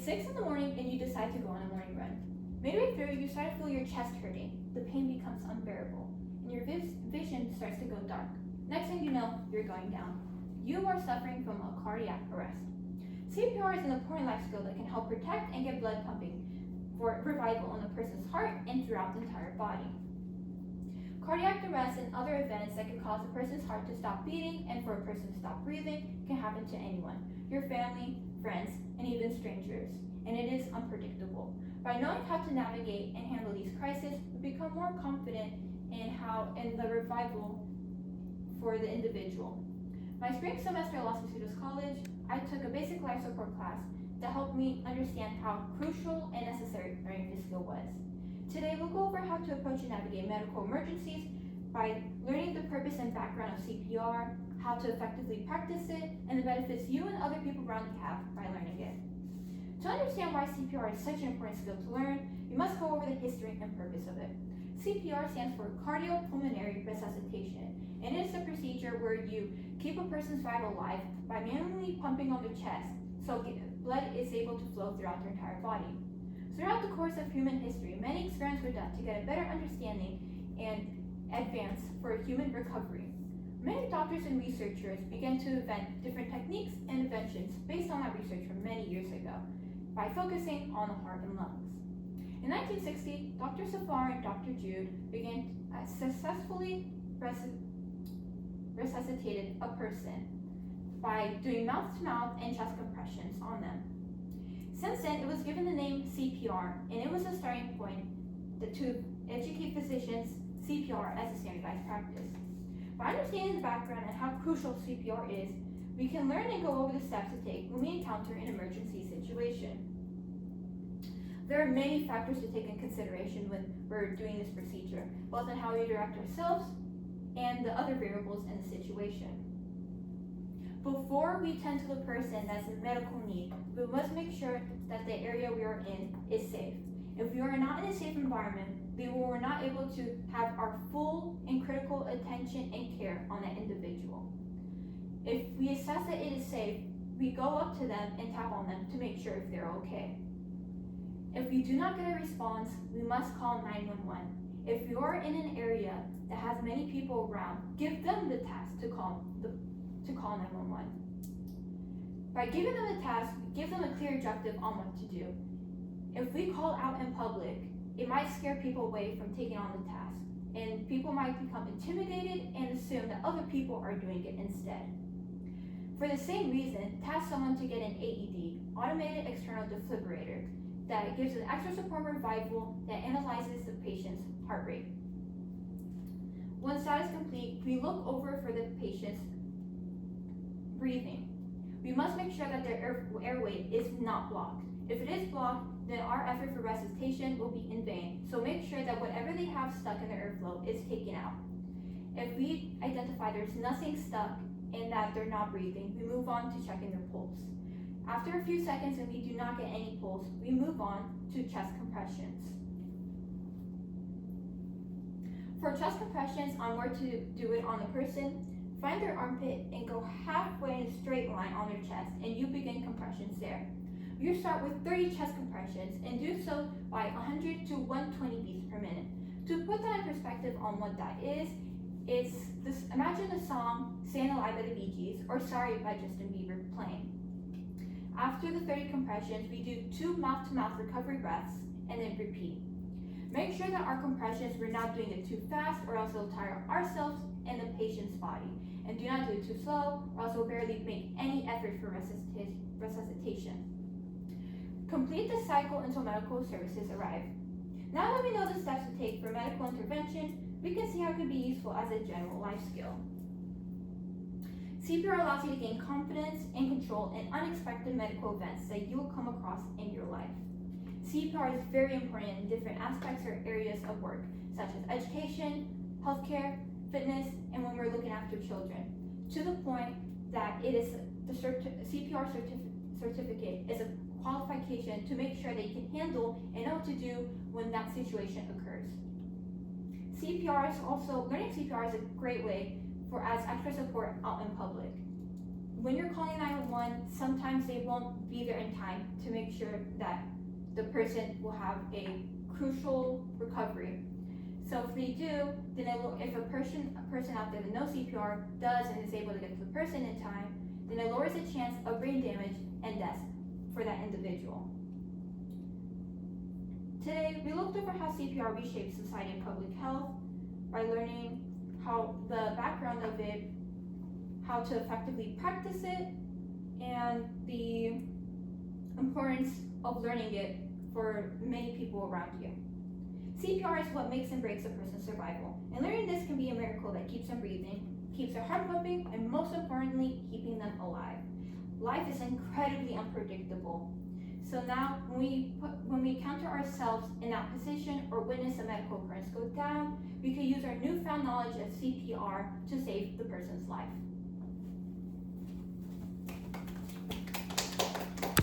6 in the morning and you decide to go on a morning run. Midway through, you start to feel your chest hurting. The pain becomes unbearable, and your vision starts to go dark. Next thing you know, you're going down. You are suffering from a cardiac arrest. CPR is an important life skill that can help protect and get blood pumping for revival in a person's heart and throughout the entire body. Cardiac arrest and other events that can cause a person's heart to stop beating and for a person to stop breathing can happen to anyone, your family, friends, and even strangers, and it is unpredictable. By knowing how to navigate and handle these crises, we become more confident in the revival for the individual. My spring semester at Los Angeles College, I took a basic life support class that helped me understand how crucial and necessary learning this skill was. Today, we'll go over how to approach and navigate medical emergencies by learning the purpose and background of CPR, how to effectively practice it, and the benefits you and other people around you have by learning it. To understand why CPR is such an important skill to learn, we must go over the history and purpose of it. CPR stands for cardiopulmonary resuscitation, and it is a procedure where you keep a person's vital alive by manually pumping on their chest so blood is able to flow throughout their entire body. Throughout the course of human history, many experiments were done to get a better understanding and advance for human recovery. Many doctors and researchers began to invent different techniques and inventions based on that research from many years ago by focusing on the heart and lungs. In 1960, Dr. Safar and Dr. Jude began successfully resuscitated a person by doing mouth-to-mouth and chest compressions on them. Since then, it was given the name CPR, and it was a starting point to educate physicians CPR as a standardized practice. By understanding the background and how crucial CPR is, we can learn and go over the steps to take when we encounter an emergency situation. There are many factors to take in consideration when we're doing this procedure, both in how we direct ourselves and the other variables in the situation. Before we tend to the person that's in medical need, we must make sure that the area we are in is safe. If we are not in a safe environment, we were not able to have our full and critical attention and care on that individual. If we assess that it is safe, we go up to them and tap on them to make sure if they're okay. If we do not get a response, we must call 911. If you are in an area that has many people around, give them the task to call 911. By giving them the task, give them a clear objective on what to do. If we call out in public, it might scare people away from taking on the task, and people might become intimidated and assume that other people are doing it instead. For the same reason, task someone to get an AED, automated external defibrillator, that gives an extra support revival that analyzes the patient's heart rate. Once that is complete, we look over for the patient's breathing. We must make sure that their airway is not blocked. If it is blocked, then our effort for resuscitation will be in vain. So make sure that whatever they have stuck in their airflow is taken out. If we identify there's nothing stuck and that they're not breathing, we move on to checking their pulse. After a few seconds and we do not get any pulse, we move on to chest compressions. For chest compressions, on where to do it on the person, find their armpit and go halfway in a straight line on their chest, and you begin compressions there. You start with 30 chest compressions and do so by 100 to 120 beats per minute. To put that in perspective on what that is, imagine the song Staying Alive by the Bee Gees or Sorry by Justin Bieber playing. After the 30 compressions, we do 2 mouth-to-mouth recovery breaths and then repeat. Make sure that our compressions, we're not doing it too fast or else it'll tire ourselves and the patient's body. And do not do it too slow or else we'll barely make any effort for resuscitation. Complete the cycle until medical services arrive. Now that we know the steps to take for medical intervention, we can see how it can be useful as a general life skill. CPR allows you to gain confidence and control in unexpected medical events that you will come across in your life. CPR is very important in different aspects or areas of work, such as education, healthcare, fitness, and when we're looking after children, to the point that it is the CPR certificate is a qualification to make sure they can handle and know what to do when that situation occurs. Learning CPR is a great way for as extra support out in public. when you're calling 911, sometimes they won't be there in time to make sure that the person will have a crucial recovery. So if they do, then if a person out there that knows CPR does and is able to get to the person in time, then it lowers the chance of brain damage and death for that individual. Today, we looked over how CPR reshapes society and public health by learning how the background of it, how to effectively practice it, and the importance of learning it for many people around you. CPR is what makes and breaks a person's survival, and learning this can be a miracle that keeps them breathing, keeps their heart pumping, and most importantly, keeping them alive. Life is incredibly unpredictable. So now, when we encounter ourselves in that position or witness a medical occurrence go down, we can use our newfound knowledge of CPR to save the person's life.